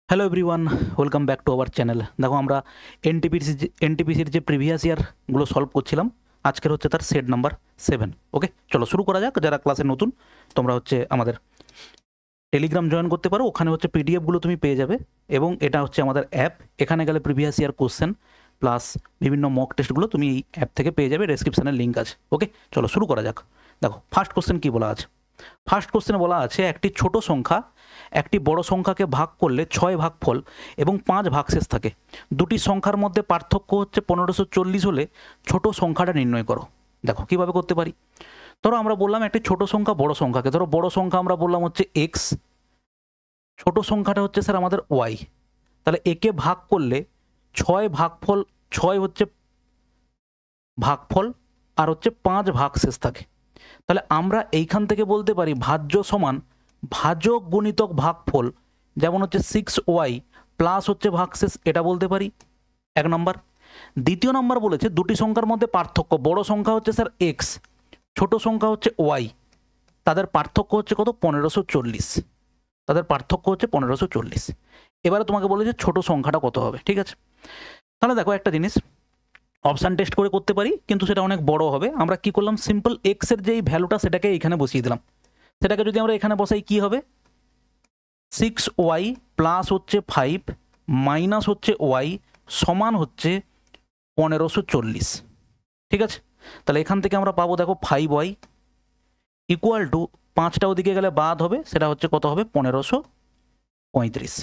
Hello everyone, welcome back to our channel. দেখো আমরা এনটিপিসির যে প্রিভিয়াস ইয়ারগুলো সলভ করছিলাম, আজকের হচ্ছে তার সেট নাম্বার 7। ওকে, চলো শুরু করা যাক। যারা ক্লাসে নতুন, তোমরা হচ্ছে আমাদের টেলিগ্রাম জয়েন করতে পারো। ওখানে হচ্ছে পিডিএফগুলো তুমি পেয়ে যাবে, এবং এটা হচ্ছে আমাদের অ্যাপ। এখানে গেলে প্রিভিয়াস ইয়ার কোশ্চেন প্লাস বিভিন্ন মক টেস্টগুলো তুমি এই অ্যাপ থেকে পেয়ে যাবে। ডেসক্রিপশানের লিঙ্ক আছে। ওকে, চলো শুরু করা যাক। দেখো ফার্স্ট কোশ্চেন কী বলা আছে। ফার্স্ট কোশ্চেনে বলা আছে একটি ছোট সংখ্যা একটি বড় সংখ্যাকে ভাগ করলে 6 ভাগফল এবং 5 ভাগশেষ থাকে। দুটি সংখ্যার মধ্যে পার্থক্য হচ্ছে 1540 হলে ছোট সংখ্যাটা নির্ণয় করো। দেখো কিভাবে করতে পারি। ধরো আমরা বললাম একটি ছোট সংখ্যা বড় সংখ্যাকে, ধরো বড় সংখ্যা আমরা বললাম হচ্ছে এক্স, ছোট সংখ্যাটা হচ্ছে স্যার আমাদের ওয়াই। তাহলে একে ভাগ করলে 6 ভাগফল, 6 হচ্ছে ভাগফল আর হচ্ছে 5 ভাগশেষ থাকে। তাহলে আমরা এইখান থেকে বলতে পারি ভাজ্য সমান ভাজক গুণিতক ভাগফল, যেমন হচ্ছে 6y প্লাস হচ্ছে ভাগশেষ, এটা বলতে পারি এক নম্বর। দ্বিতীয় নম্বর বলেছে দুটি সংখ্যার মধ্যে পার্থক্য, বড় সংখ্যা হচ্ছে স্যার এক্স, ছোট সংখ্যা হচ্ছে ওয়াই, তাদের পার্থক্য হচ্ছে কত? 1540। তাদের পার্থক্য হচ্ছে 1540। এবারে তোমাকে বলেছে ছোট সংখ্যাটা কত হবে। ঠিক আছে, তাহলে দেখো একটা জিনিস অপশান টেস্ট করে করতে পারি, কিন্তু সেটা অনেক বড় হবে। আমরা কি করলাম, সিম্পল এক্সের যেই ভ্যালুটা সেটাকে এখানে বসিয়ে দিলাম। সেটাকে যদি আমরা এখানে বসাই কি হবে, 6y প্লাস হচ্ছে 5 মাইনাস হচ্ছে ওয়াই সমান হচ্ছে 1540। ঠিক আছে, তাহলে এখান থেকে আমরা পাবো দেখো 5y ইকুয়াল টু 5টা ওদিকে গেলে বাদ হবে, সেটা হচ্ছে কত হবে 1535।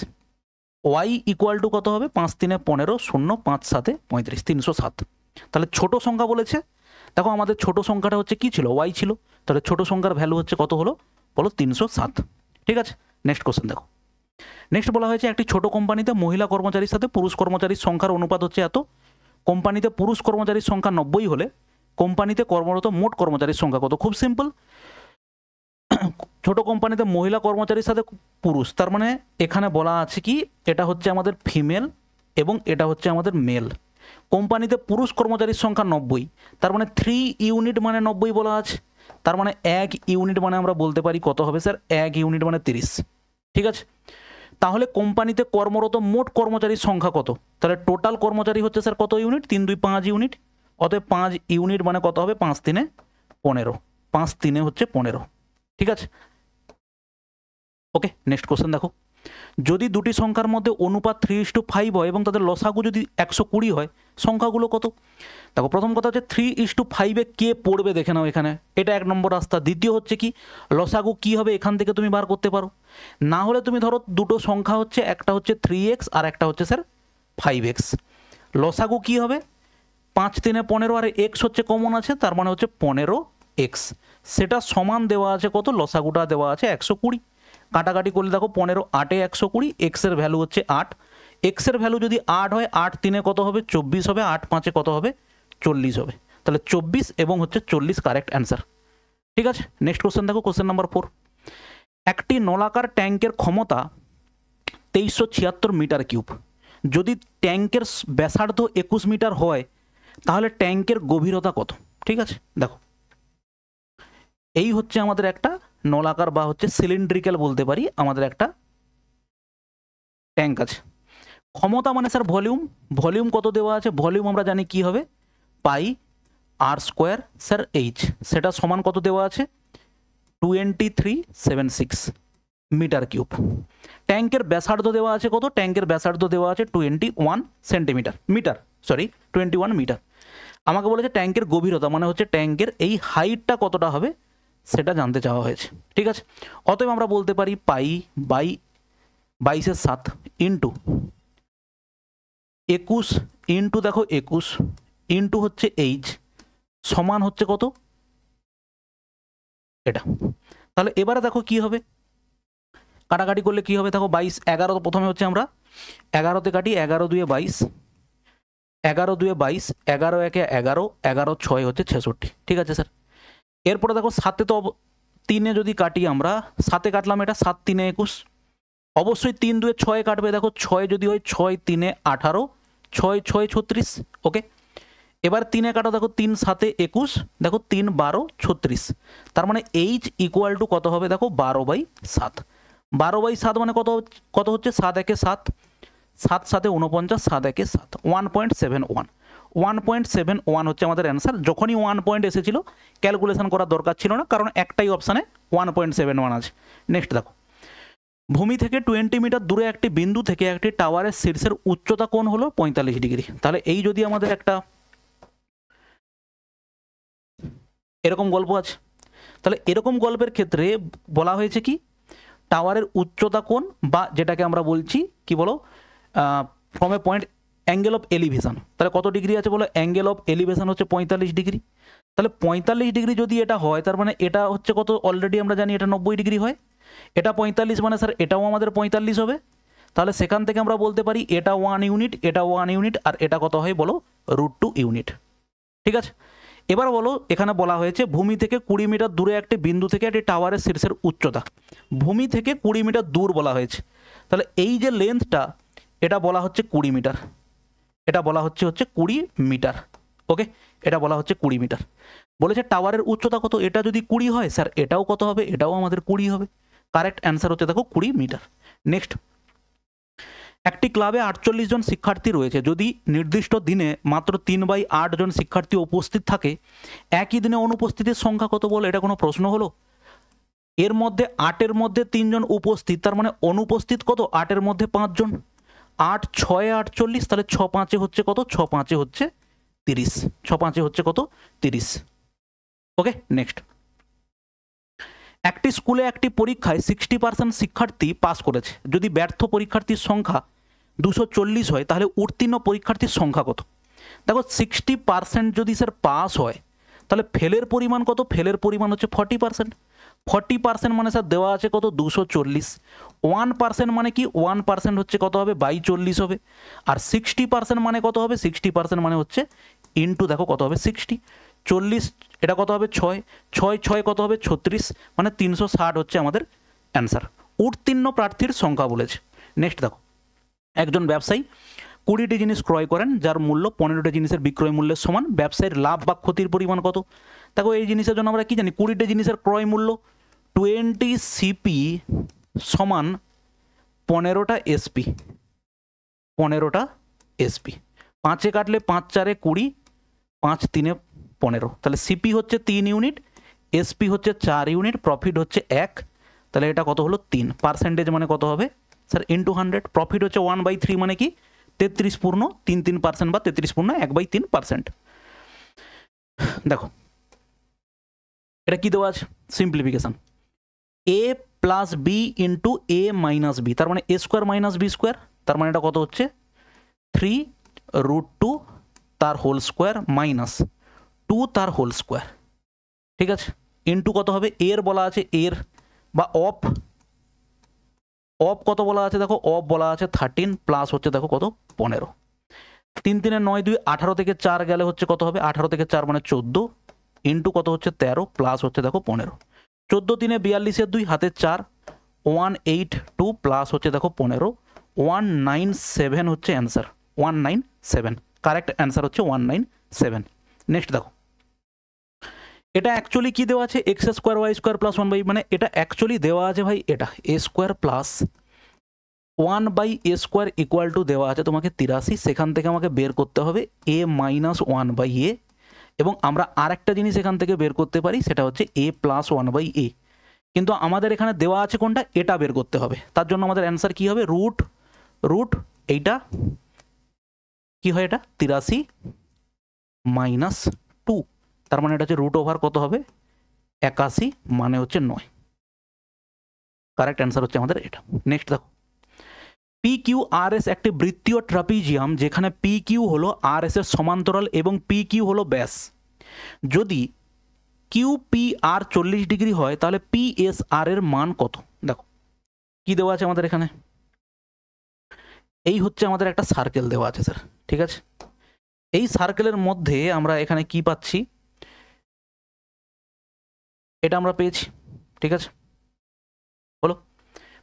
ওয়াই ইকুয়াল টু কত হবে, 5 3 15, 0 5 7 35, 307। তাহলে ছোট সংখ্যা বলেছে। দেখো আমাদের ছোট সংখ্যাটা হচ্ছে কি ছিল, ওয়াই ছিল। তাহলে ছোট সংখ্যার ভ্যালু হচ্ছে কত হলো বলো, 307। ঠিক আছে, নেক্সট কোশ্চেন দেখো। নেক্সট বলা হয়েছে একটি ছোট কোম্পানিতে মহিলা কর্মচারীর সাথে পুরুষ কর্মচারীর সংখ্যার অনুপাত হচ্ছে এত। কোম্পানিতে পুরুষ কর্মচারীর সংখ্যা 90 হলে কোম্পানিতে কর্মরত মোট কর্মচারীর সংখ্যা কত? খুব সিম্পল, ছোট কোম্পানিতে মহিলা কর্মচারীর সাথে পুরুষ, তার মানে এখানে বলা আছে কি এটা হচ্ছে আমাদের ফিমেল এবং এটা হচ্ছে আমাদের মেল। কোম্পানিতে পুরুষ কর্মচারীর সংখ্যা 90, তার মানে 3 ইউনিট মানে 90 বলা আছে। তার মানে 1 ইউনিট মানে আমরা বলতে পারি কত হবে স্যার, 1 ইউনিট মানে 30। ঠিক আছে, তাহলে কোম্পানিতে কর্মরত মোট কর্মচারীর সংখ্যা কত? তাহলে টোটাল কর্মচারী হচ্ছে স্যার কত ইউনিট, 3 2 5 ইউনিট। অতএব 5 ইউনিট মানে কত হবে, 5 3 15, 5 3 হচ্ছে 15। ঠিক আছে, ওকে, নেক্সট কোশ্চেন দেখো। যদি দুটি সংখ্যার মধ্যে অনুপাত 3:5 হয় এবং তাদের লসাগু যদি 120 হয়, সংখ্যাগুলো কত? দেখো প্রথম কথা হচ্ছে 3:5-এ কে পড়বে দেখে নাও এখানে, এটা এক নম্বর রাস্তা। দ্বিতীয় হচ্ছে কি, লসাগু কি হবে এখান থেকে তুমি বার করতে পারো। না হলে তুমি ধরো দুটো সংখ্যা হচ্ছে, একটা হচ্ছে 3x আর একটা হচ্ছে স্যার 5x। লসাগু কি হবে, 5 3 15 আর x হচ্ছে কমন আছে, তার মানে হচ্ছে 15x। সেটা সমান দেওয়া আছে কত, লসাগুটা দেওয়া আছে 120। কাটাকাটি করলে দেখো 15 8-এ 120, এক্সের ভ্যালু হচ্ছে 8। এক্সের ভ্যালু যদি 8 হয়, 8 3-এ কত হবে 24 হবে, 8 5-এ কত হবে 40 হবে। তাহলে 24 এবং হচ্ছে 40 কারেক্ট অ্যান্সার। ঠিক আছে, নেক্সট কোশ্চেন দেখো, কোশ্চেন নাম্বার 4। একটি নলাকার ট্যাঙ্কের ক্ষমতা 2376 মিটার কিউব। যদি ট্যাঙ্কের ব্যাসার্ধ 21 মিটার হয়, তাহলে ট্যাঙ্কের গভীরতা কত? ঠিক আছে, দেখো এই হচ্ছে আমাদের একটা নলাকার বা হচ্ছে সিলিন্ড্রিক্যাল বলতে পারি আমাদের একটা ট্যাঙ্ক আছে। ক্ষমতা মানে স্যার ভলিউম, ভলিউম কত দেওয়া আছে, ভলিউম আমরা জানি কি হবে, পাই আর স্কোয়ার স্যার এইচ, সেটা সমান কত দেওয়া আছে 2376 মিটার কিউব। ট্যাঙ্কের ব্যাসার্ধ দেওয়া আছে কত, ট্যাঙ্কের ব্যাসার্ধ দেওয়া আছে 21 সেন্টিমিটার, মিটার সরি 21 মিটার। আমাকে বলেছে ট্যাঙ্কের গভীরতা মানে হচ্ছে ট্যাঙ্কের এই হাইটটা কতটা হবে সেটা জানতে চাওয়া হয়েছে। ঠিক আছে, অতএব আমরা বলতে পারি পাই বাই 22/7 ইন্টু 21 ইন্টু দেখো 21 ইন্টু হচ্ছে এইচ সমান হচ্ছে কত এটা। তাহলে এবারে দেখো কি হবে, কাটাকাটি করলে কি হবে, দেখো 22 11 তো প্রথমে হচ্ছে আমরা 11তে কাটি, 11 2 22, 11 2 22, 11 1 11, 11 6 হচ্ছে 66। ঠিক আছে স্যার, এরপরে দেখো 7-এ তো 3-এ যদি কাটি আমরা, 7-এ কাটলাম এটা 7 3 21, অবশ্যই 3 2 6 কাটবে। দেখো 6 যদি হয় 6 3 18, 6 6 36। ওকে, এবার 3-এ কাটো, দেখো 3 7 21, দেখো 3 12 36। তার মানে এইচ ইকুয়াল টু কত হবে, দেখো 12/7। 12/7 মানে কত হচ্ছে 7 একে 7, 7 7 49, 7 একে 7, 1.71, 1.71 হচ্ছে আমাদের অ্যান্সার। যখনই 1 পয়েন্ট এসেছিল ক্যালকুলেশন করার দরকার ছিল না, কারণ একটাই অপশানে 1.71 আছে। নেক্সট দেখো, ভূমি থেকে 20 মিটার দূরে একটি বিন্দু থেকে একটি টাওয়ারের শীর্ষের উচ্চতা কোণ হলো 45 ডিগ্রি। তাহলে এই যদি আমাদের একটা এরকম গল্প আছে, তাহলে এরকম গল্পের ক্ষেত্রে বলা হয়েছে কি টাওয়ারের উচ্চতা কোণ, বা যেটাকে আমরা বলছি কি বলো from a point angle of elevation. তাহলে কত ডিগ্রি আছে বলো, অ্যাঙ্গেল অফ এলিভেশন হচ্ছে 45 ডিগ্রি। তাহলে 45 ডিগ্রি যদি এটা হয়, তার মানে এটা হচ্ছে কত, অলরেডি আমরা জানি এটা 90 ডিগ্রি হয়, এটা 45 মানে স্যার এটাও আমাদের 45 হবে। তাহলে সেখান থেকে আমরা বলতে পারি এটা 1 ইউনিট, এটা 1 ইউনিট, আর এটা কত হয় বলো, √2 ইউনিট। ঠিক আছে, এবার বলো এখানে বলা হয়েছে ভূমি থেকে 20 মিটার দূরে একটি বিন্দু থেকে একটি টাওয়ারের শীর্ষের উচ্চতা। ভূমি থেকে 20 মিটার দূর বলা হয়েছে, তাহলে এই যে লেন্থটা এটা বলা হচ্ছে 20 মিটার, এটা বলা হচ্ছে 20 মিটার। ওকে, এটা বলা হচ্ছে 20 মিটার। বলেছে টাওয়ারের উচ্চতা কত, এটা যদি 20 হয় স্যার এটাও কত হবে, এটাও আমাদের 20 হবে। কারেক্ট অ্যান্সার হচ্ছে দেখো 20 মিটার। নেক্সট, একটি ক্লাবে 48 জন শিক্ষার্থী রয়েছে, যদি নির্দিষ্ট দিনে মাত্র 3/8 জন শিক্ষার্থী উপস্থিত থাকে, একই দিনে অনুপস্থিতির সংখ্যা কত বলো, এটা কোনো প্রশ্ন হলো? এর মধ্যে 8-এর মধ্যে 3 জন উপস্থিত, তার মানে অনুপস্থিত কত, 8-এর মধ্যে 5 জন, 8 6 48, তাহলে 6 5 হচ্ছে কত, 6 5 হচ্ছে 30, 6 5 হচ্ছে কত 30। ওকে, নেক্সট, একটি স্কুলে একটি পরীক্ষায় 60% শিক্ষার্থী পাস করেছে, যদি ব্যর্থ পরীক্ষার্থীর সংখ্যা 240 হয়, তাহলে উত্তীর্ণ পরীক্ষার্থীর সংখ্যা কত? দেখো 60% যদি স্যার পাস হয়, তাহলে ফেলের পরিমাণ কত, ফেলের পরিমাণ হচ্ছে 40%। 40% মানে স্যার দেওয়া আছে কত, 240। 1% মানে কি, 1% হচ্ছে কত হবে, 40 হবে। আর 60% মানে কত হবে, 60% মানে হচ্ছে ইন্টু দেখো কত হবে 60, 40 এটা কত হবে 6, 6 6 কত হবে 36, মানে 360 হচ্ছে আমাদের অ্যান্সার। উত্তীর্ণ প্রার্থীর সংখ্যা বলেছে। নেক্সট দেখো, একজন ব্যবসায়ী 20টি জিনিস ক্রয় করেন যার মূল্য 15টি জিনিসের বিক্রয় মূল্যের সমান, ব্যবসায়ীর লাভ বা ক্ষতির পরিমাণ কত? দেখো এই জিনিসের জন্য আমরা কি জানি, 20টি জিনিসের ক্রয় মূল্য 20 সিপি সমান 15টা এসপি, 15টা এসপি। 5-এ কাটলে 5 4-এ 20, 5 3-এ 15, তাহলে সিপি হচ্ছে 3 ইউনিট, এসপি হচ্ছে 4 ইউনিট, প্রফিট হচ্ছে 1, তাহলে এটা কত হলো 3। পার্সেন্টেজ মানে কত হবে স্যার, ইন্টু 100। প্রফিট হচ্ছে 1/3 মানে কি 33 পূর্ণ 3% বা 33 পূর্ণ 1/3%। দেখো এটা কি দেওয়া আছে, simplification, a plus B into a minus B, তার মানে a square minus B square, তার মানে এটা কত হচ্ছে 3√2 তার হোল স্কোয়ার মাইনাস 2 তার হোল স্কোয়ার। ঠিক আছে, ইন্টু কত হবে, এর বলা আছে এর বা অফ কত বলা আছে, দেখো অফ বলা আছে 13 প্লাস হচ্ছে দেখো কত 15, 3 3 9 2 18 থেকে 4 গেলে হচ্ছে কত হবে, 18 থেকে 4 মানে 14, ইন্টু কত হচ্ছে 13 প্লাস হচ্ছে দেখো 15, 14 3 42 2 হাতে 4, 182 প্লাস হচ্ছে দেখো 15, 197 হচ্ছে অ্যান্সার, 197 কারেক্ট অ্যান্সার হচ্ছে 197। নেক্সট দেখো, এটা অ্যাকচুয়ালি কি দেওয়া আছে, x square y square plus 1/, মানে এটা অ্যাকচুয়ালি দেওয়া আছে ভাই এটা a square plus 1/a square equal to দেওয়া আছে তোমাকে 83, সেখান থেকে আমাকে বের করতে হবে a মাইনাস 1/a, এবং আমরা আরেকটা জিনিস এখান থেকে বের করতে পারি, সেটা হচ্ছে a প্লাস 1/a, কিন্তু আমাদের এখানে দেওয়া আছে কোনটা, এটা বের করতে হবে। তার জন্য আমাদের অ্যান্সার কি হবে, রুট এইটা কি হয়, এটা 83 মাইনাস 2, তার মানে এটা হচ্ছে রুট ওভার কত হবে 81, মানে হচ্ছে 9। কারেক্ট অ্যান্সার হচ্ছে আমাদের এটা। নেক্সট দেখো, PQRS একটি বৃত্তীয় ট্রাপিজিয়াম, যেখানে PQ হলো RS এর সমান্তরাল এবং PQ হলো ব্যাস। যদি QPR 40 ডিগ্রি হয়, তাহলে PSR এর মান কত? দেখো কি দেওয়া আছে আমাদের এখানে, এই হচ্ছে আমাদের একটা সার্কেল দেওয়া আছে স্যার। ঠিক আছে, এই সার্কেলের মধ্যে আমরা এখানে কি পাচ্ছি, এটা আমরা পেয়েছি। ঠিক আছে, বলো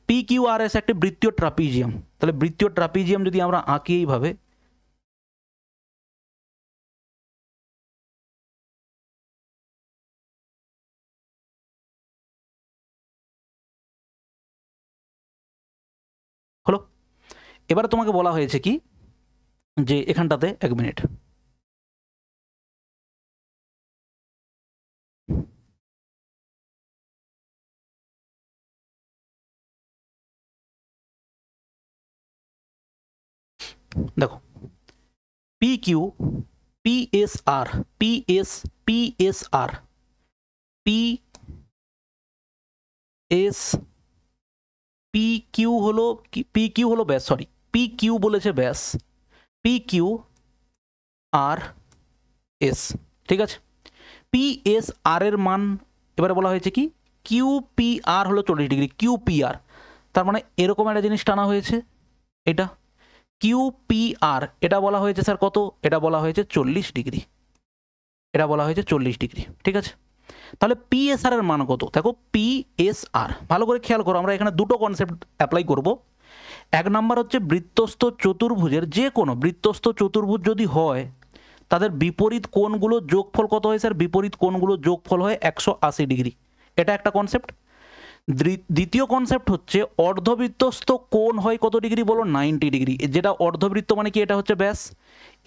PQRS একটি বৃত্তীয় ট্রাপিজিয়াম, তাহলে বৃত্তীয় ট্রাপিজিয়াম যদি আমরা আঁকি এইভাবে, এবারে তোমাকে বলা হয়েছে কি যে এখানটাতে 1 মিনিট, দেখো PQ PSR PSR PQ হলো PQ হলো ব্যাস, সরি PQ বলেছে ব্যাস, PQ আর S, ঠিক আছে। PSR এর মান এবারে বলা হয়েছে কি QPR হলো 40 ডিগ্রি, QPR তার মানে এরকম একটা জিনিস টানা হয়েছে, এটা QPR, এটা বলা হয়েছে স্যার কত, এটা বলা হয়েছে 40 ডিগ্রি, এটা বলা হয়েছে 40 ডিগ্রি, ঠিক আছে। তাহলে PSR এর মান কত, দেখো PSR ভালো করে খেয়াল করো, আমরা এখানে দুটো কনসেপ্ট অ্যাপ্লাই করব। এক নাম্বার হচ্ছে বৃত্তস্থ চতুর্ভুজের যে কোনো বৃত্তস্থ চতুর্ভুজ যদি হয় তাদের বিপরীত কোণগুলো যোগফল কত হয় স্যার, বিপরীত কোণগুলো যোগফল হয় 180 ডিগ্রি, এটা একটা কনসেপ্ট। দ্বিতীয় কনসেপ্ট হচ্ছে অর্ধবৃত্তস্থ কোণ হয় কত ডিগ্রি বলো, 90 ডিগ্রি, যেটা অর্ধবৃত্ত মানে কি, এটা হচ্ছে ব্যাস,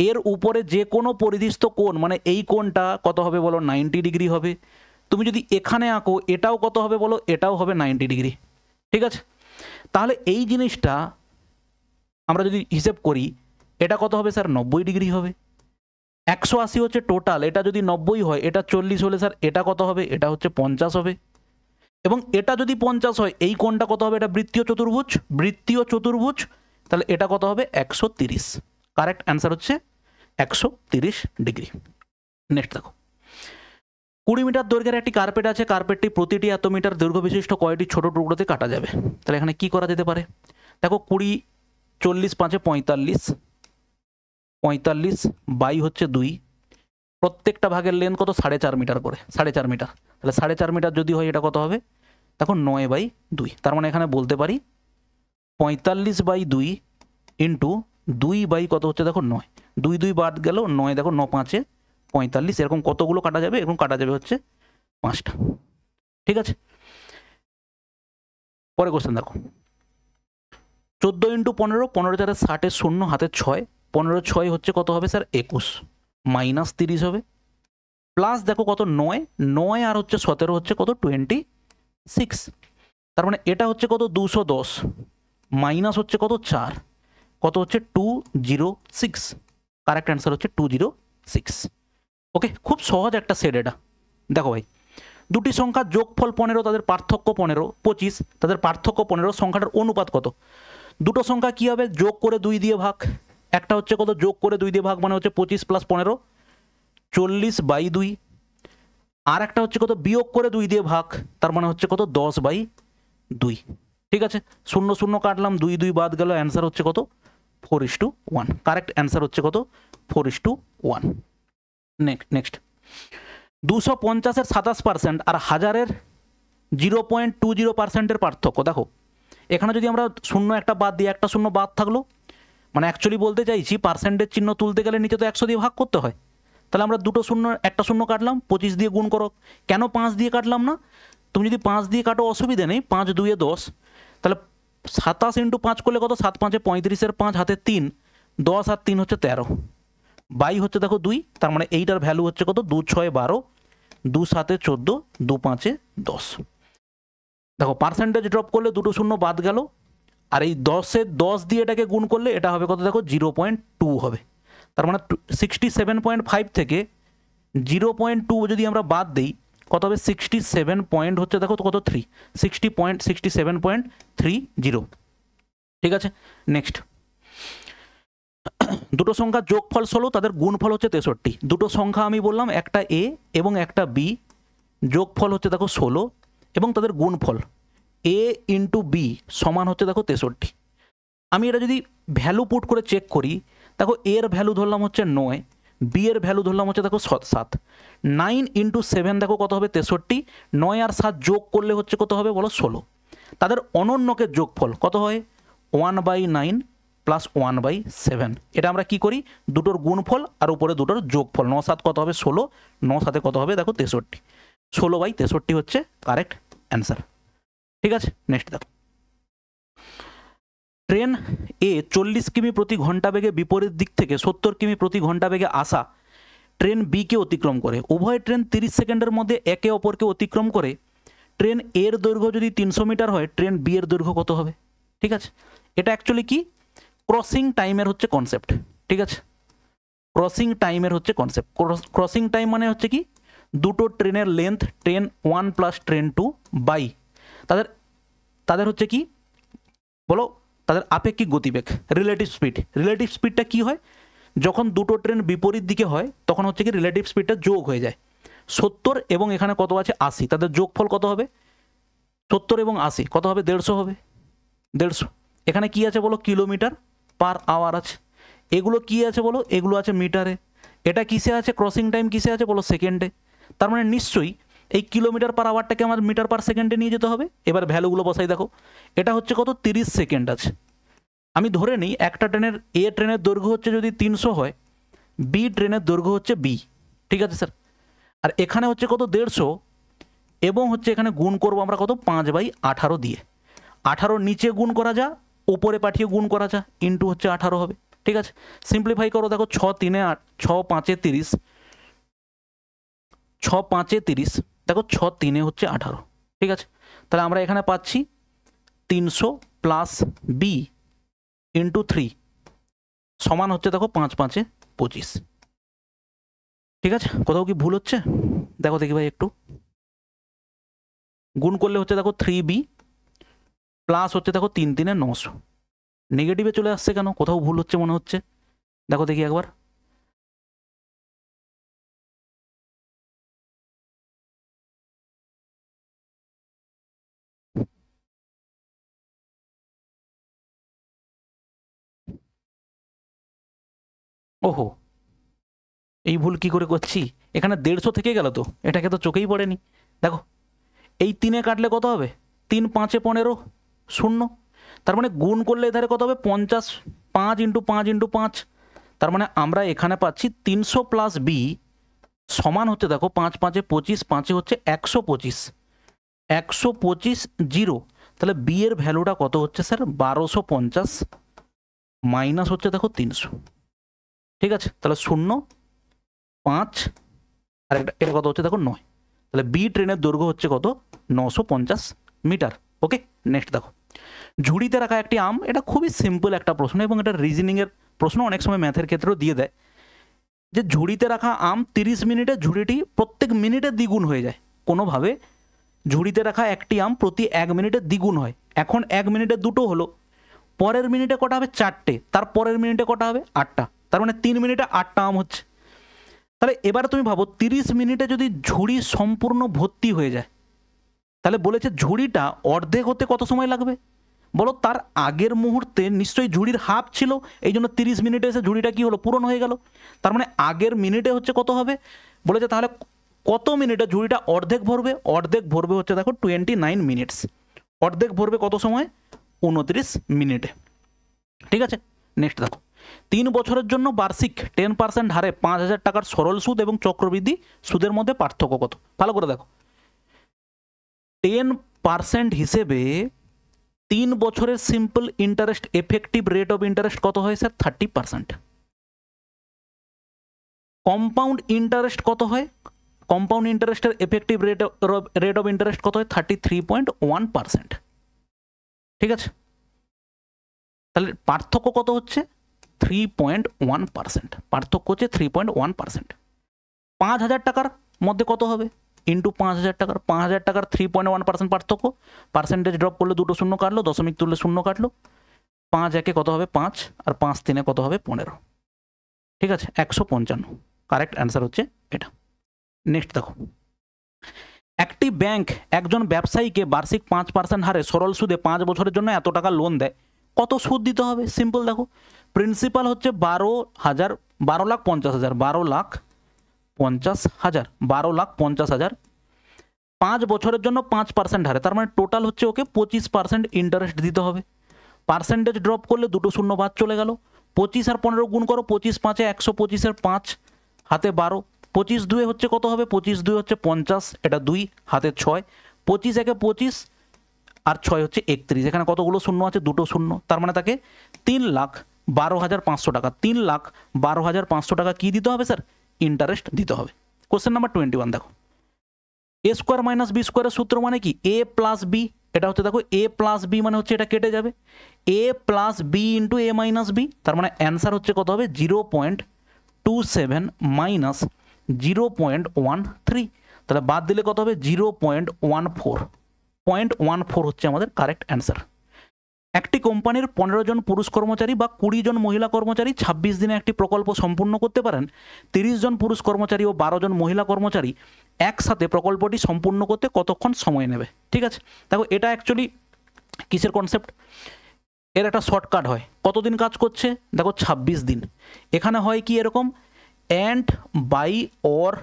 এর উপরে যে কোনো পরিধিস্থ কোণ মানে এই কোণটা কত হবে বলো, 90 ডিগ্রি হবে। তুমি যদি এখানে আঁকো এটাও কত হবে বলো, এটাও হবে 90 ডিগ্রি, ঠিক আছে। তাহলে এই জিনিসটা আমরা যদি হিসেব করি এটা কত হবে স্যার, 90 ডিগ্রি হবে। 180 হচ্ছে টোটাল, এটা যদি 90 হয়, এটা 40 হলে স্যার এটা কত হবে, এটা হচ্ছে 50 হবে। এবং এটা যদি 50 হয় এই কোণটা কত হবে, এটা বৃত্তীয় চতুর্ভুজ, বৃত্তীয় চতুর্ভুজ, তাহলে এটা কত হবে 130, কারেক্ট অ্যান্সার হচ্ছে 130 ডিগ্রি। নেক্সট দেখো 20 মিটার দৈর্ঘ্যের একটি কার্পেট আছে, কার্পেটটি প্রতিটি এত মিটার দৈর্ঘ্য বিশিষ্ট কয়টি ছোট টুকরোতে কাটা যাবে। তাহলে এখানে কি করা যেতে পারে, দেখো 20 40 5 45, 45 বাই হচ্ছে 2, প্রত্যেকটা ভাগের লেন্থ কত 4.5 মিটার করে, 4.5 মিটার, তাহলে 4.5 মিটার যদি হয় এটা কত হবে, দেখো 9/2, তার মানে এখানে বলতে পারি 45/2 ইন্টু 2 কত হচ্ছে দেখো 9, 2 বাদ গেল 9, দেখো 9 5 45, এরকম কতগুলো কাটা যাবে, এরকম কাটা যাবে হচ্ছে 5টা, ঠিক আছে। পরে কোশ্চেন দেখো 14 ইন্টু 15, 15 4 60, 0 হাতে 6, 15 6 হচ্ছে কত হবে স্যার 21, মাইনাস 30 হবে, প্লাস দেখো কত 9 আর হচ্ছে 17 হচ্ছে কত 26, তার মানে এটা হচ্ছে কত 210, মাইনাস হচ্ছে কত 4, কত হচ্ছে 206, কারেক্ট অ্যান্সার হচ্ছে 206। ওকে, খুব সহজ একটা সেট এটা। দেখো ভাই দুটি সংখ্যার যোগফল 15, তাদের পার্থক্য 15, 25, তাদের পার্থক্য 15, সংখ্যাটার অনুপাত কত। দুটো সংখ্যা কী হবে, যোগ করে 2 দিয়ে ভাগ, একটা হচ্ছে কত যোগ করে 2 দিয়ে ভাগ মানে হচ্ছে 25 + 15 40/2, আর একটা হচ্ছে কত বিয়োগ করে 2 দিয়ে ভাগ, তার মানে হচ্ছে কত 10/2, ঠিক আছে। 0 0 কাটলাম, 2 2 বাদ গেল, অ্যান্সার হচ্ছে কত 4:1, কারেক্ট অ্যান্সার হচ্ছে কত 4:1। নেক্সট 250-এর 27% আর 1000-এর 0.20%-এর পার্থক্য। দেখো এখানে যদি আমরা 0 একটা বাদ দিই, একটা 0 বাদ থাকলো, মানে অ্যাকচুয়ালি বলতে চাইছি পার্সেন্টেজ চিহ্ন তুলতে গেলে নিচে তো 100 দিয়ে ভাগ করতে হয়, তাহলে আমরা দুটো 0 একটা 0 কাটলাম, 25 দিয়ে গুণ করো। কেন 5 দিয়ে কাটলাম না, তুমি যদি 5 দিয়ে কাটো অসুবিধা নেই, 5 2 10, তাহলে 27 × 5 করলে কত 7 5 35, 5 হাতে 3, 10 আর 3 হচ্ছে 13, বাই হচ্ছে দেখো 2, তার মানে এইটার ভ্যালু হচ্ছে কত 2 6 12, 2 7 14, 2 5 10। দেখো পার্সেন্টেজ ড্রপ করলে দুটো 0 বাদ গেল, আর এই 10-এর 10 দিয়ে এটাকে গুণ করলে এটা হবে কত দেখো 0.2 হবে, তার মানে 67.5 থেকে 0.2 যদি আমরা বাদ দিই কত হবে 67 পয়েন্ট হচ্ছে দেখো কত 3, 67.30, ঠিক আছে। নেক্সট দুটো সংখ্যার যোগফল 16, তাদের গুণফল হচ্ছে 63। দুটো সংখ্যা আমি বললাম একটা এ এবং একটা বি, যোগফল হচ্ছে দেখো 16 এবং তাদের গুণফল a × b সমান হচ্ছে দেখো 63। আমি এটা যদি ভ্যালু পুট করে চেক করি, দেখো এর ভ্যালু ধরলাম হচ্ছে 9, বি এর ভ্যালু ধরলাম হচ্ছে দেখো 7, 9 × 7 দেখো কত হবে 63, 9 আর 7 যোগ করলে হচ্ছে কত হবে বলো 16। তাদের অনন্যকের যোগফল কত হয় 1/9 + 1/7, এটা আমরা কি করি দুটোর গুণফল আর উপরে দুটোর যোগফল, 9 7 কত হবে 16, 9 7 কত হবে দেখো 63, 16/63 হচ্ছে কারেক্ট অ্যান্সার, ঠিক আছে। নেক্সট দেখো ট্রেন এ 40 কিমি প্রতি ঘন্টা বেগে বিপরীত দিক থেকে 70 কিমি প্রতি ঘন্টা বেগে আসা ট্রেন বিকে অতিক্রম করে। উভয় ট্রেন 30 সেকেন্ডের মধ্যে একে অপরকে অতিক্রম করে। ট্রেন এর দৈর্ঘ্য যদি 300 মিটার হয়, ট্রেন বি এর দৈর্ঘ্য কত হবে? ঠিক আছে, এটা অ্যাকচুয়ালি কি ক্রসিং টাইমের হচ্ছে কনসেপ্ট। ঠিক আছে, ক্রসিং টাইমের হচ্ছে কনসেপ্ট। ক্রসিং টাইম মানে হচ্ছে কি দুটো ট্রেনের length, train 1 plus train 2 by তাদের হচ্ছে কি বলো, তাদের আপেক্ষিক গতিবেগ, রিলেটিভ স্পিড। রিলেটিভ স্পিডটা কি হয়? যখন দুটো ট্রেন বিপরীত দিকে হয় তখন হচ্ছে কি রিলেটিভ স্পিডটা যোগ হয়ে যায়। 70 এবং এখানে কত আছে 80, তাদের যোগফল কত হবে? 70 এবং 80 কত হবে? 150 হবে। 150 এখানে কি আছে বলো? কিলোমিটার পার আওয়ার আছে। এগুলো কি আছে বলো? এগুলো আছে মিটারে। এটা কিসে আছে? ক্রসিং টাইম কিসে আছে বলো? সেকেন্ডে। তার মানে নিশ্চয়ই এই কিলোমিটার পার আওয়ারটাকে আমার মিটার পার সেকেন্ডে নিয়ে যেতে হবে। এবার ভ্যালুগুলো বসাই দেখো, এটা হচ্ছে কত? 30 সেকেন্ড আছে। আমি ধরে নিই একটা ট্রেনের ট্রেনের দৈর্ঘ্য হচ্ছে যদি 300 হয়, বি ট্রেনের দৈর্ঘ্য হচ্ছে বি। ঠিক আছে স্যার, আর এখানে হচ্ছে কত? 150 এবং হচ্ছে এখানে গুণ করবো আমরা কত? 5/18 দিয়ে। 18 নিচে গুণ করা যা, ওপরে পাঠিয়ে গুণ করা যা, ইন্টু হচ্ছে 18 হবে। ঠিক আছে, সিম্পলিফাই করো দেখো, 6 3 8, 6 5 30, 6 5 30, দেখো 6 3 হচ্ছে 18। ঠিক আছে, তাহলে আমরা এখানে পাচ্ছি 300 প্লাস বি ইন্টু 3 সমান হচ্ছে দেখো 5 5 25। ঠিক আছে, কোথাও কি ভুল হচ্ছে? দেখো দেখি ভাই একটু গুণ করলে হচ্ছে দেখো 3b প্লাস হচ্ছে দেখো 3 3 900। নেগেটিভে চলে আসছে কেন? কোথাও ভুল হচ্ছে মনে হচ্ছে। দেখো দেখি একবার, ওহো এই ভুল কি করে করছি? এখানে 150 থেকে গেল তো, এটাকে তো চোখেই পড়েনি। দেখো এই 3 কাটলে কত হবে? 3 5 15 0। তার মানে গুণ করলে এধারে কত হবে? 50, 5 ইন্টু 5 ইন্টু 5। তার মানে আমরা এখানে পাচ্ছি 300 প্লাস বি সমান হচ্ছে দেখো 5 5 25, 5 হচ্ছে 125, 125 0। তাহলে বি এর ভ্যালুটা কত হচ্ছে স্যার? 1250 মাইনাস হচ্ছে দেখো 300। ঠিক আছে, তাহলে 0 5 আর এটা কত হচ্ছে দেখো 9। তাহলে বি ট্রেনের দৈর্ঘ্য হচ্ছে কত? 950 মিটার। ওকে, নেক্সট দেখো, ঝুড়িতে রাখা একটি আম। এটা খুবই সিম্পল একটা প্রশ্ন এবং এটা রিজনিংয়ের প্রশ্ন, অনেক সময় ম্যাথের ক্ষেত্রেও দিয়ে দেয় যে ঝুড়িতে রাখা আম 30 মিনিটে ঝুড়িটি প্রত্যেক মিনিটে দ্বিগুণ হয়ে যায়। কোনোভাবে ঝুড়িতে রাখা একটি আম প্রতি 1 মিনিটে দ্বিগুণ হয়। এখন 1 মিনিটে 2টো হলো, পরের মিনিটে কটা হবে? 4টে, তার পরের মিনিটে কটা হবে? 8টা। তার মানে 3 মিনিটে 8টা আম হচ্ছে। তাহলে এবার তুমি ভাবো 30 মিনিটে যদি ঝুড়ি সম্পূর্ণ ভর্তি হয়ে যায়, তাহলে বলেছে ঝুড়িটা অর্ধেক হতে কত সময় লাগবে বলো? তার আগের মুহূর্তে নিশ্চয়ই ঝুড়ির হাফ ছিল, এই জন্য 30 মিনিটে এসে ঝুড়িটা কি হলো? পূরণ হয়ে গেল। তার মানে আগের মিনিটে হচ্ছে কত হবে বলেছে, তাহলে কত মিনিটে ঝুড়িটা অর্ধেক ভরবে? অর্ধেক ভরবে হচ্ছে দেখো 29 মিনিটস। অর্ধেক ভরবে কত সময়? 29 মিনিটে। ঠিক আছে, নেক্সট দেখো, 3 বছরের জন্য বার্ষিক 10% হারে 5000 টাকার সরল সুদ এবং চক্রবৃদ্ধি সুদের মধ্যে পার্থক্য কত? ভালো করে দেখো, 10% হিসেবে 3 বছরের simple interest effective rate of interest কত হয় স্যার? 30%। কম্পাউন্ড ইন্টারেস্ট কত হয়? কম্পাউন্ড ইন্টারেস্টের এফেক্টিভ রেট অফ ইন্টারেস্ট কত হয়? 33.1%। ঠিক আছে, তাহলে পার্থক্য কত হচ্ছে? 3.1%। পার্থক্য হচ্ছে 3.1%। 5000 টাকার মধ্যে কত হবে? ইন্টু 5000 টাকার, 5000 টাকার 3.1% পার্থক্য। পার্সেন্টেজ ড্রপ করলে 2টো শূন্য কাটলো, দশমিক তুললে শূন্য কাটলো। 5 একে কত হবে? 5, আর 5 3 কত হবে? 15। ঠিক আছে, 155। কারেক্ট অ্যান্সার হচ্ছে এটা। নেক্সট দেখো, একটি ব্যাংক একজন ব্যবসায়ীকে বার্ষিক 5% হারে সরল সুদে 5 বছরের জন্য এত টাকা লোন দেয়। কত সুদ দিতে হবে? সিম্পল দেখো, প্রিন্সিপাল হচ্ছে 12,50,000, 12,50,000, 12,50,000, 12,50,000। 5 বছরের জন্য 5% হারে, তার মানে টোটাল হচ্ছে ওকে 25% ইন্টারেস্ট দিতে হবে। পার্সেন্টেজ ড্রপ করলে 2টো শূন্য বাদ চলে গেল। 25 আর 15 গুণ করো, 25 5 125 5 হাতে 12, 25 2 হচ্ছে কত হবে? 25 2 হচ্ছে 50, এটা 2 হাতে 6, 25 একে 25 আর 6 হচ্ছে 31, এখানে কতগুলো শূন্য আছে? দুটো শূন্য, তার মানে তাকে 3,12,500 টাকা, 3,12,500 টাকা কি দিতে হবে স্যার? ইন্টারেস্ট দিতে হবে। কোশ্চেন নাম্বার 21 দেখো, এ স্কোয়ার মাইনাস বি স্কোয়ারের সূত্র মানে কি? এ প্লাস বি, এটা হচ্ছে দেখো এ প্লাস বি মানে হচ্ছে এটা কেটে যাবে, এ প্লাস বি ইন্টু এ মাইনাস বি, তার মানে অ্যান্সার হচ্ছে কত হবে? 0.27 মাইনাস 0.13, তাহলে বাদ দিলে কত হবে? 0.14 হচ্ছে আমাদের কারেক্ট অ্যান্সার। একটি কোম্পানির 15 জন পুরুষ কর্মচারী বা 20 জন মহিলা কর্মচারী 26 দিনে একটি প্রকল্প সম্পূর্ণ করতে পারেন। 30 জন পুরুষ কর্মচারী ও 12 জন মহিলা কর্মচারী একসাথে প্রকল্পটি সম্পূর্ণ করতে কতক্ষণ সময় নেবে? ঠিক আছে, দেখো এটা অ্যাকচুয়ালি কিসের কনসেপ্ট? এর একটা শর্টকাট হয়। কতদিন কাজ করছে? দেখো 26 দিন। এখানে হয় কি এরকম, অ্যান্ড বাই অর,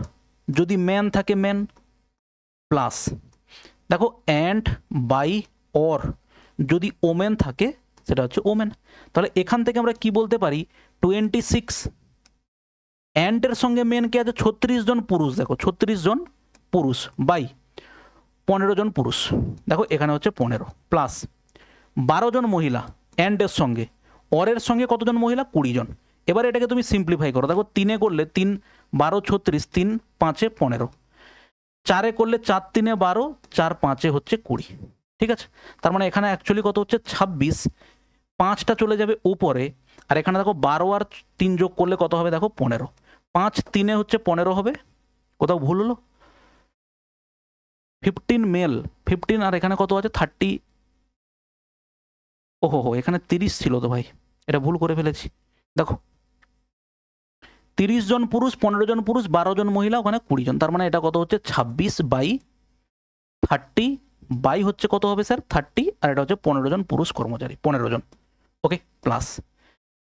যদি ম্যান থাকে ম্যান, প্লাস দেখো অ্যান্ড বাই অর যদি ওমেন থাকে সেটা হচ্ছে ওমেন। তাহলে এখান থেকে আমরা কি বলতে পারি? 26 অ্যান্ডের সঙ্গে মেন কে আছে? 36 জন পুরুষ, দেখো 36 জন পুরুষ বাই 15 জন পুরুষ, দেখো এখানে হচ্ছে 15 প্লাস 12 জন মহিলা অ্যান্ডের সঙ্গে, অরের সঙ্গে কতজন মহিলা? 20 জন। এবার এটাকে তুমি সিম্পলিফাই করো, দেখো 3 করলে 3 12 36, 3 5 15, 4 করলে 4 3 12, 4 5 হচ্ছে 20। ঠিক আছে, তার মানে এখানে অ্যাকচুয়ালি কত হচ্ছে? 26, 5টা চলে যাবে উপরে, আর এখানে দেখো 12 আর 3 যোগ করলে কত হবে? দেখো 15, 5 3 হচ্ছে 15 হবে, কোথাও ভুল হলো? 15 মেল 15, আর এখানে কত আছে? 30, ওহো এখানে 30 ছিল তো ভাই, এটা ভুল করে ফেলেছি। দেখো 30 জন পুরুষ, 15 জন পুরুষ, 12 জন মহিলা, ওখানে 20 জন, তার মানে এটা কত হচ্ছে? 26 বাই 30 বাই হচ্ছে কত হবে স্যার? 30, আর এটা হচ্ছে 15 জন পুরুষ কর্মচারী, 15 জন, ওকে, প্লাস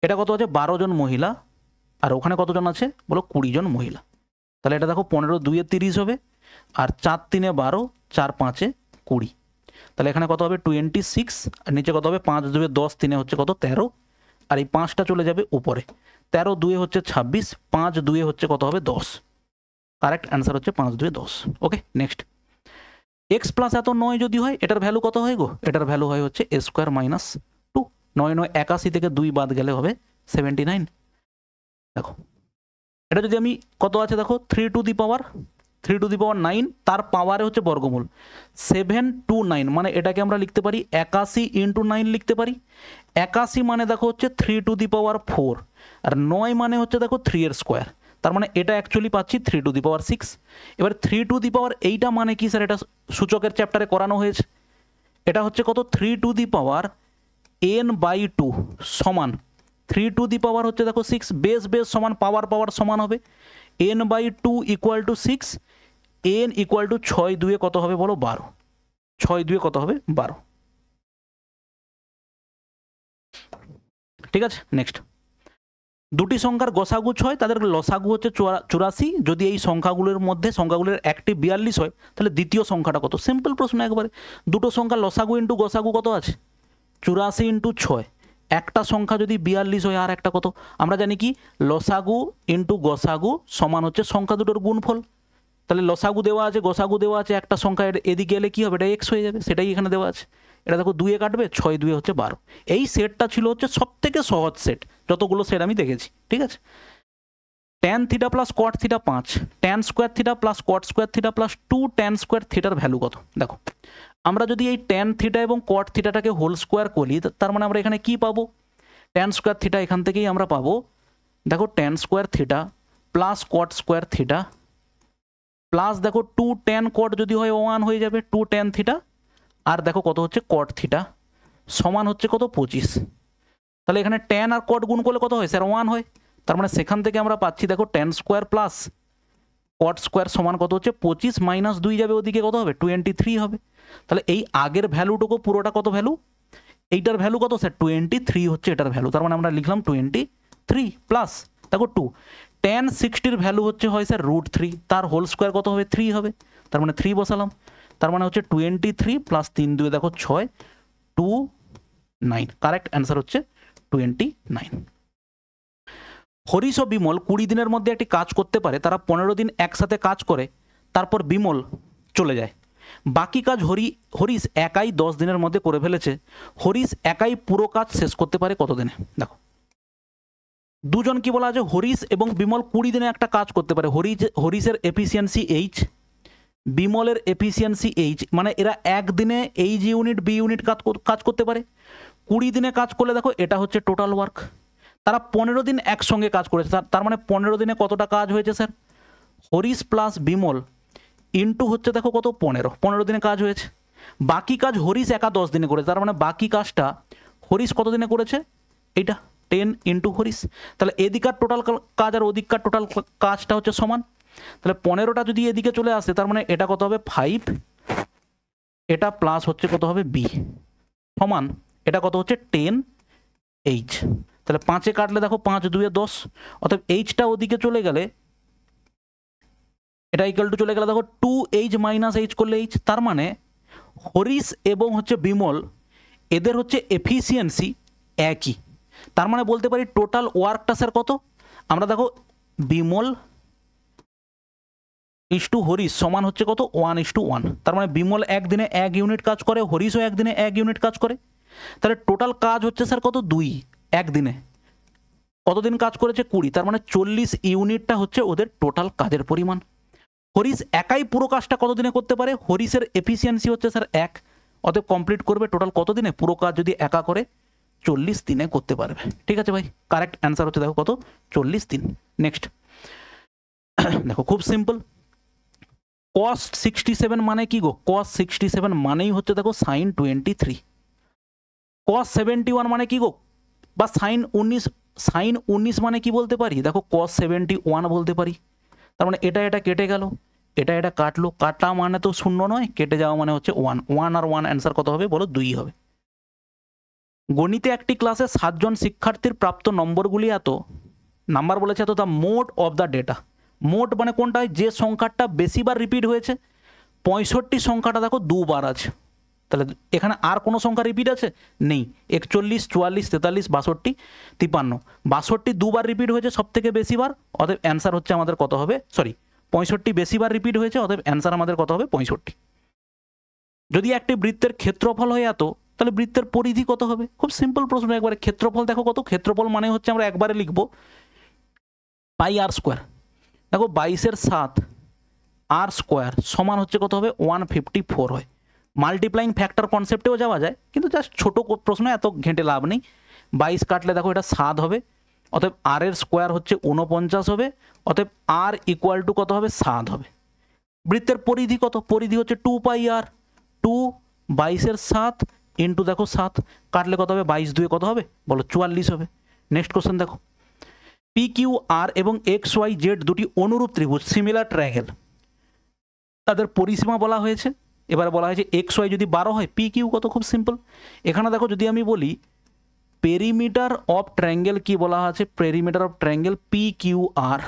এটা কত আছে? 12 জন মহিলা, আর ওখানে কতজন আছে বলো? 20 জন মহিলা। তাহলে এটা দেখো 15 2 30 হবে, আর 4 3 12, 4 5 20, তাহলে এখানে কত হবে? 26, আর নিচে কত হবে? 5 2 10, 3 হচ্ছে কত? 13, আর এই 5টা চলে যাবে উপরে, 13 2 হচ্ছে 26, 5 2 হচ্ছে কত হবে? 10, কারেক্ট অ্যান্সার হচ্ছে 5 2 10। ওকে, নেক্সট, এক্স প্লাস এত 9 যদি হয়, এটার ভ্যালু কত হয় গো? এটার ভ্যালু হয় হচ্ছে এ স্কোয়ার মাইনাস 2, 9 9 81 থেকে 2 বাদ গেলে হবে 79। দেখো এটা যদি আমি কত আছে দেখো 3 টু দি পাওয়ার 9, তার পাওয়ারে হচ্ছে বর্গমূল 729, মানে এটাকে আমরা লিখতে পারি 81 ইন্টু 9 লিখতে পারি। 81 মানে দেখো হচ্ছে 3 টু দি পাওয়ার 4, আর 9 মানে হচ্ছে দেখো 3 এর স্কোয়ার, তার মানে এটা অ্যাকচুয়ালি পাচ্ছি 3 টু দি পাওয়ার 6। এবার 3 টু দি পাওয়ার এইটা মানে কি স্যার? এটা সূচকের চ্যাপ্টারে করানো হয়েছে, এটা হচ্ছে কত? 3 টু দি পাওয়ার n/2 সমান 3 টু দি পাওয়ার হচ্ছে দেখো 6, বেস বেস সমান পাওয়ার পাওয়ার সমান হবে, n/2 equal to 6, n equal to 6 2 কত হবে বলো? 12, 6 2 কত হবে? 12। ঠিক আছে, নেক্সট, দুটি সংখ্যার গসাগু 6, তাদের লসাগু হচ্ছে 84, যদি এই সংখ্যাগুলোর মধ্যে সংখ্যাগুলোর একটি 42 হয়, তাহলে দ্বিতীয় সংখ্যাটা কত? সিম্পল প্রশ্ন একবারে, দুটো সংখ্যা লসাগু ইন্টু গসাগু কত আছে? 84 ইন্টু 6, একটা সংখ্যা যদি 42 হয় আর একটা কত? আমরা জানি কি লসাগু ইন্টু গসাগু সমান হচ্ছে সংখ্যা দুটোর গুণফল, তাহলে লসাগু দেওয়া আছে, গসাগু দেওয়া আছে, একটা সংখ্যা এদিকে এলে কি হবে? এটা এক্স হয়ে যাবে, সেটাই এখানে দেওয়া আছে। এটা দেখো 2 কাটবে, 6 2 হচ্ছে 12। এই সেটটা ছিল হচ্ছে সব থেকে সহজ সেট যতগুলো সেট আমি দেখেছি। ঠিক আছে, tan theta plus cot theta 5, tan square theta plus cot square theta plus 2 tan square থিটার ভ্যালু কত? দেখো আমরা যদি এই tan থিটা এবং কট থিটাটাকে হোল স্কোয়ার করি, তার মানে আমরা এখানে কি পাবো? tan স্কোয়ার থিটা এখান থেকেই আমরা পাবো, দেখো tan square theta plus cot square theta plus দেখো 2 tan কট যদি হয় 1 হয়ে যাবে 2 tan থিটা, আর দেখো কত হচ্ছে কট থিটা সমান হচ্ছে কত? 25। তাহলে এখানে tan আর কট গুণ করলে কত হয় স্যার? 1 হয়, তার মানে সেখান থেকে আমরা পাচ্ছি দেখো tan square plus cot square সমান কত হচ্ছে? 25 মাইনাস 2 যাবে ওদিকে কত হবে? 23 হবে। তাহলে এই আগের ভ্যালুটুকু পুরোটা কত ভ্যালু? এইটার ভ্যালু কত স্যার? 23 হচ্ছে এটার ভ্যালু, তার মানে আমরা লিখলাম 23 প্লাস দেখো 2 tan 60 ভ্যালু হচ্ছে হয় স্যার √3, তার হোল স্কোয়ার কত হবে? 3 হবে, তার মানে 3 বসালাম, তার মানে হচ্ছে 23 প্লাস 3 2 দেখো 6 29, কারেক্ট অ্যান্সার হচ্ছে 29। হরিশ ও বিমল 20 দিনের মধ্যে একটি কাজ করতে পারে, তারা 15 দিন একসাথে কাজ করে, তারপর বিমল চলে যায়। বাকি কাজ হরিশ একাই 10 দিনের মধ্যে করে ফেলেছে। হরিশ একাই পুরো কাজ শেষ করতে পারে কত দিনে? দেখো দুজন কি বলা আছে, হরিশ এবং বিমল 20 দিনে একটা কাজ করতে পারে। হরিশের এফিসিয়েন্সি এইচ, বিমলের এফিসিয়েন্সি এইচ, মানে এরা একদিনে এইচ ইউনিট বি ইউনিট কাজ করতে পারে। 20 দিনে কাজ করলে দেখো এটা হচ্ছে টোটাল ওয়ার্ক। তারা 15 দিন একসঙ্গে কাজ করেছে, তার মানে 15 দিনে কতটা কাজ হয়েছে sir? Harish plus Bimal into হচ্ছে দেখো কত, 15 দিনে কাজ হয়েছে। বাকি কাজ হরিশ একা 10 দিনে করেছে, তার মানে বাকি কাজটা হরিশ কত দিনে করেছে? এইটা 10 ইন্টু হরিশ। তাহলে এদিকার টোটাল কাজ আর ওদিককার টোটাল কাজটা হচ্ছে সমান। তাহলে 15টা যদি এদিকে চলে আসে, তার মানে এটা কত হবে 5, এটা প্লাস হচ্ছে কত হবে বি, সমান এটা কত হচ্ছে 10 এইচ। তাহলে 5-এ কাটলে দেখো 5 2 10, অর্থাৎ এইচটা ওদিকে চলে গেলে এটা ইকুয়াল টু চলে গেলে দেখো 2h মাইনাস এইচ করলে এইচ। তার মানে হরিশ এবং হচ্ছে বিমল এদের হচ্ছে এফিসিয়েন্সি একই। তার মানে বলতে পারি টোটাল ওয়ার্কটা স্যার কত? আমরা দেখো বিমল ইস টু হরিশ সমান হচ্ছে কত 1:1। তার মানে বিমল একদিনে 1 ইউনিট কাজ করে, হরিশও একদিনে 1 ইউনিট কাজ করে। তাহলে টোটাল কাজ হচ্ছে স্যার কত 2 একদিনে। কতদিন কাজ করেছে 20, তার মানে 40 ইউনিটটা হচ্ছে ওদের টোটাল কাজের পরিমাণ। হরিশ একাই পুরো কাজটা কত দিনে করতে পারে? হরিশের এফিসিয়েন্সি হচ্ছে স্যার 1, অতএব কমপ্লিট করবে টোটাল কত দিনে? পুরো কাজ যদি একা করে 40 দিনে করতে পারবে। ঠিক আছে ভাই, কারেক্ট অ্যান্সার হচ্ছে দেখো কত 40 দিন। নেক্সট দেখো খুব সিম্পল, cos 67 মানে কি গো? cos 67 মানেই হচ্ছে দেখো sin 23। cos 71 মানে কি গো? বা sin 19 মানে কি বলতে পারি? দেখো cos 71 বলতে পারি। তার মানে এটা কেটে গেল, এটা কাটলো, কাটা মানে তো 0 নয়, কেটে যাওয়া মানে হচ্ছে 1 আর 1 অ্যান্সার কত হবে বলো? 2 হবে। গণিতে একটি ক্লাসে 7 জন শিক্ষার্থীর প্রাপ্ত নম্বরগুলি এত, নাম্বার বলেছে এত, the mode of the data. Mode মানে কোনটা? যে সংখ্যাটা বেশিবার রিপিট হয়েছে। 65 সংখ্যাটা দেখো 2 বার আছে, তাহলে এখানে আর কোনো সংখ্যা রিপিট আছে? নেই। 41, 44, 43, 62, 53, 62 2বার রিপিট হয়েছে সব থেকে বেশিবার, অতএব অ্যান্সার হচ্ছে আমাদের কত হবে? সরি, 65 বেশিবার রিপিট হয়েছে, অতএব অ্যান্সার আমাদের কত হবে? 65। যদি একটি বৃত্তের ক্ষেত্রফল হয় এত, তাহলে বৃত্তের পরিধি কত হবে? খুব সিম্পল প্রশ্ন একবারে। ক্ষেত্রফল দেখো কত, ক্ষেত্রফল মানে হচ্ছে আমরা একবারে লিখবো পাই আর স্কোয়ার। দেখো 22-এর 7 আর স্কোয়ার সমান হচ্ছে কত হবে? 154 হয়। মাল্টিপ্লাইং ফ্যাক্টর কনসেপ্টেও যাওয়া যায়, কিন্তু জাস্ট ছোটো প্রশ্ন, এত ঘেঁটে লাভ নেই। 22 কাটলে দেখো এটা 7 হবে, অতএব আর এর স্কোয়ার হচ্ছে 49 হবে, অতএব আর ইকুয়াল টু কত হবে? 7 হবে। বৃত্তের পরিধি কত? পরিধি হচ্ছে 2 পাই আর, 2 22-এর 7 ইন্টু দেখো 7, কাটলে কত হবে? 22 2 কত হবে বলো? 44 হবে। নেক্সট কোশ্চেন দেখো, পি কিউ আর এবং এক্স ওয়াই জেড দুটি অনুরূপ ত্রিভুজ, সিমিলার ট্রায়াঙ্গেল, তাদের পরিসীমা বলা হয়েছে। এবারে বলা হয়েছে এক্স ওয়াই যদি 12 হয়, পি কিউ কত? খুব সিম্পল। এখানে দেখো যদি আমি বলি পেরিমিটার অফ ট্রায়াঙ্গেল কি বলা আছে? Perimeter of triangle P Q R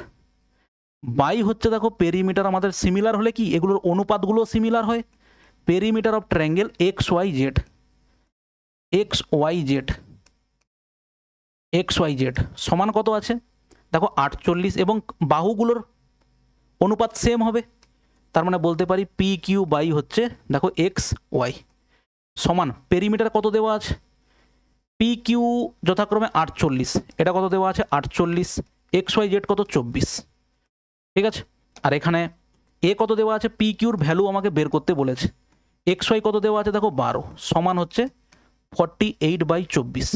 by হচ্ছে দেখো পেরিমিটার আমাদের সিমিলার হলে কি এগুলোর অনুপাতগুলো সিমিলার হয়। Perimeter of triangle X Y Z, X Y Z সমান কত আছে? দেখো 48, এবং বাহুগুলোর অনুপাত সেম হবে। তার মানে বলতে পারি পি কিউ বাই হচ্ছে দেখো এক্স ওয়াই সমান পেরিমিটার কত দেওয়া আছে? পি কিউ যথাক্রমে 48, এটা কত দেওয়া আছে? 48, এক্স ওয়াই জেড কত? 24। ঠিক আছে, আর এখানে এ কত দেওয়া আছে? পি কিউর ভ্যালু আমাকে বের করতে বলেছে। এক্স ওয়াই কত দেওয়া আছে? দেখো 12 সমান হচ্ছে 48/24,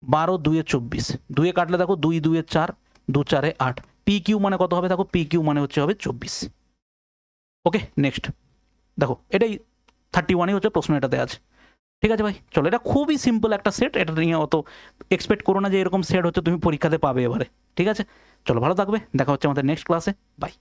12 2 24, 2 কাটলে দেখো 2 2 4, 2 4 8, পি কিউ মানে কত হবে? দেখো পি কিউ মানে হচ্ছে হবে 24। ওকে, নেক্সট দেখো এটাই 31ই হচ্ছে প্রশ্ন, এটাতে আছে। ঠিক আছে ভাই, চলো, এটা খুবই সিম্পল একটা সেট, এটা নিয়ে অত এক্সপেক্ট করো না যে এরকম সেট হচ্ছে তুমি পরীক্ষাতে পাবে এবারে। ঠিক আছে, চলো ভালো থাকবে, দেখা হচ্ছে আমাদের নেক্সট ক্লাসে, বাই।